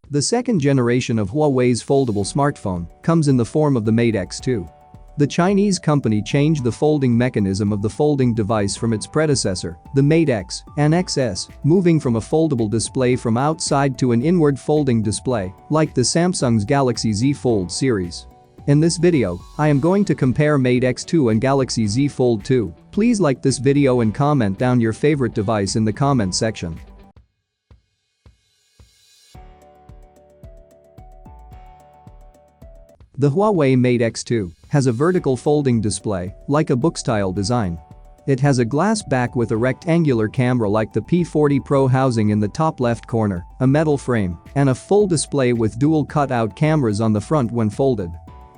The second generation of Huawei's foldable smartphone comes in the form of the Mate X2. The Chinese company changed the folding mechanism of the folding device from its predecessor, the Mate X and XS, moving from a foldable display from outside to an inward folding display, like the Samsung's Galaxy Z Fold series. In this video, I am going to compare Mate X2 and Galaxy Z Fold 2. Please like this video and comment down your favorite device in the comment section. The Huawei Mate X2 has a vertical folding display, like a book-style design. It has a glass back with a rectangular camera like the P40 Pro housing in the top left corner, a metal frame, and a full display with dual cutout cameras on the front when folded.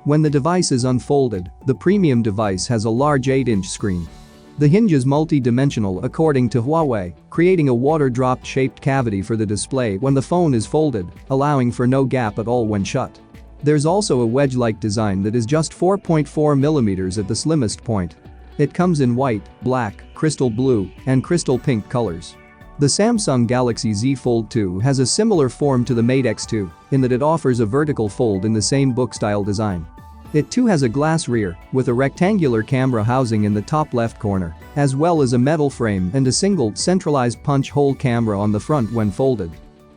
When the device is unfolded, the premium device has a large 8-inch screen. The hinge is multi-dimensional according to Huawei, creating a water drop-shaped cavity for the display when the phone is folded, allowing for no gap at all when shut. There's also a wedge-like design that is just 4.4mm at the slimmest point. It comes in white, black, crystal blue, and crystal pink colors. The Samsung Galaxy Z Fold 2 has a similar form to the Mate X2 in that it offers a vertical fold in the same book-style design. It too has a glass rear with a rectangular camera housing in the top left corner, as well as a metal frame and a single centralized punch hole camera on the front when folded.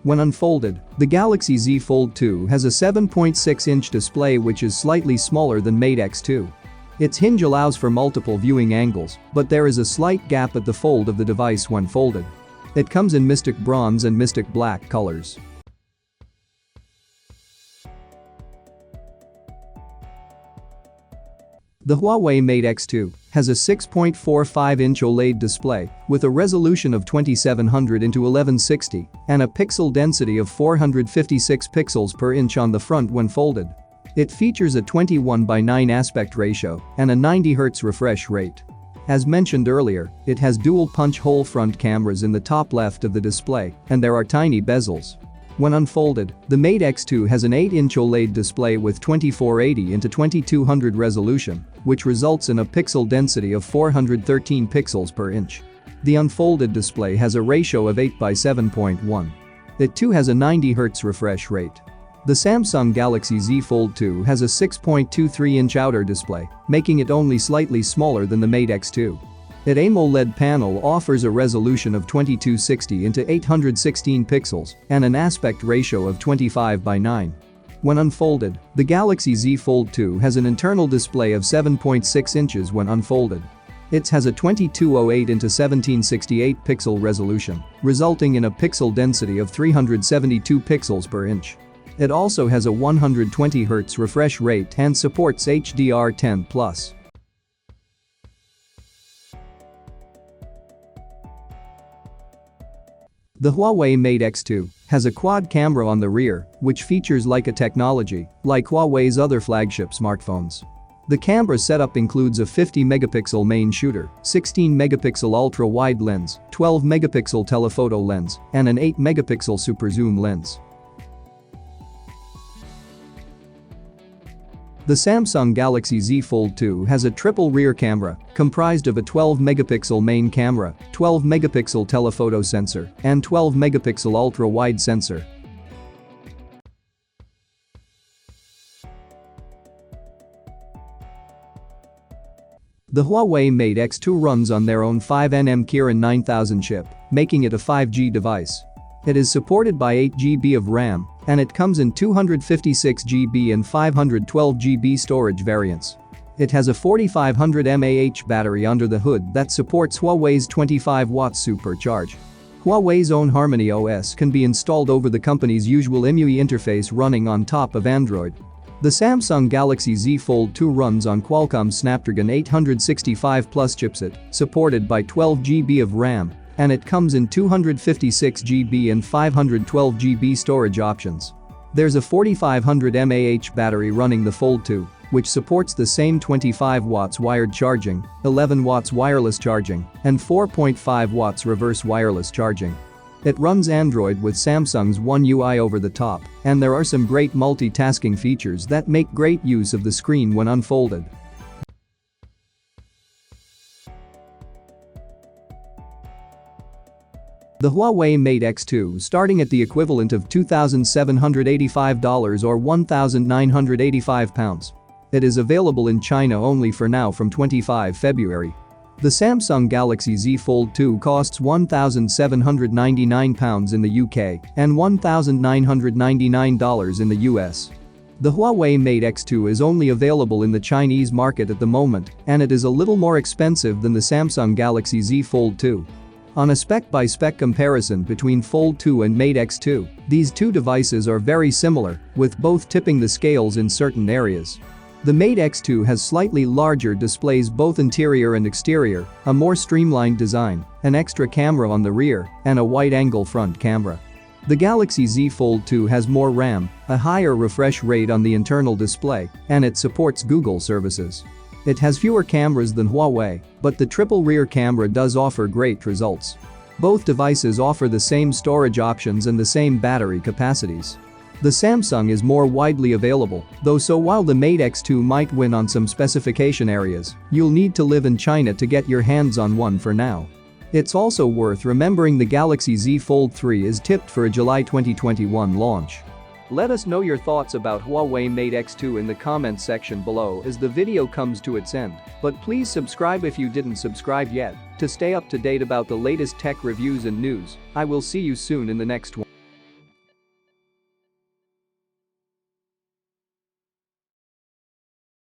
When unfolded, the Galaxy Z Fold 2 has a 7.6-inch display which is slightly smaller than Mate X2. Its hinge allows for multiple viewing angles, but there is a slight gap at the fold of the device when folded. It comes in Mystic Bronze and Mystic Black colors. The Huawei Mate X2 has a 6.45-inch OLED display with a resolution of 2700 x 1160 and a pixel density of 456 pixels per inch on the front when folded. It features a 21:9 aspect ratio and a 90 Hz refresh rate. As mentioned earlier, it has dual punch hole front cameras in the top left of the display, and there are tiny bezels. When unfolded, the Mate X2 has an 8-inch OLED display with 2480 x 2200 resolution, which results in a pixel density of 413 pixels per inch. The unfolded display has a ratio of 8:7.1. It too has a 90 Hz refresh rate. The Samsung Galaxy Z Fold 2 has a 6.23-inch outer display, making it only slightly smaller than the Mate X2. Its AMOLED panel offers a resolution of 2260 x 816 pixels and an aspect ratio of 25:9. When unfolded, the Galaxy Z Fold 2 has an internal display of 7.6 inches when unfolded. It has a 2208 x 1768 pixel resolution, resulting in a pixel density of 372 pixels per inch. It also has a 120 Hz refresh rate and supports HDR10+. The Huawei Mate X2 has a quad camera on the rear, which features Leica technology, like Huawei's other flagship smartphones. The camera setup includes a 50-megapixel main shooter, 16-megapixel ultra-wide lens, 12-megapixel telephoto lens, and an 8-megapixel super zoom lens. The Samsung Galaxy Z Fold 2 has a triple rear camera comprised of a 12-megapixel main camera, 12-megapixel telephoto sensor, and 12-megapixel ultra-wide sensor. The Huawei Mate X2 runs on their own 5nm Kirin 9000 chip, making it a 5G device. It is supported by 8GB of RAM, and it comes in 256GB and 512GB storage variants. It has a 4500 mAh battery under the hood that supports Huawei's 25-watt supercharge. Huawei's own Harmony OS can be installed over the company's usual EMUI interface running on top of Android. The Samsung Galaxy Z Fold 2 runs on Qualcomm's Snapdragon 865 Plus chipset, supported by 12GB of RAM, and it comes in 256GB and 512GB storage options. There's a 4500 mAh battery running the Fold 2, which supports the same 25 watts wired charging, 11 watts wireless charging, and 4.5 watts reverse wireless charging. It runs Android with Samsung's One UI over the top, and there are some great multitasking features that make great use of the screen when unfolded. The Huawei Mate X2 starting at the equivalent of $2,785 or £1,985. It is available in China only for now from 25 February. The Samsung Galaxy Z Fold 2 costs £1,799 in the UK and $1,999 in the US. The Huawei Mate X2 is only available in the Chinese market at the moment, and it is a little more expensive than the Samsung Galaxy Z Fold 2. On a spec-by-spec comparison between Fold 2 and Mate X2, these two devices are very similar, with both tipping the scales in certain areas. The Mate X2 has slightly larger displays both interior and exterior, a more streamlined design, an extra camera on the rear, and a wide-angle front camera. The Galaxy Z Fold 2 has more RAM, a higher refresh rate on the internal display, and it supports Google services. It has fewer cameras than Huawei, but the triple rear camera does offer great results. Both devices offer the same storage options and the same battery capacities. The Samsung is more widely available, though, so while the Mate X2 might win on some specification areas, you'll need to live in China to get your hands on one for now. It's also worth remembering the Galaxy Z Fold 3 is tipped for a July 2021 launch. Let us know your thoughts about Huawei Mate X2 in the comments section below as the video comes to its end, but please subscribe if you didn't subscribe yet to stay up to date about the latest tech reviews and news. I will see you soon in the next one.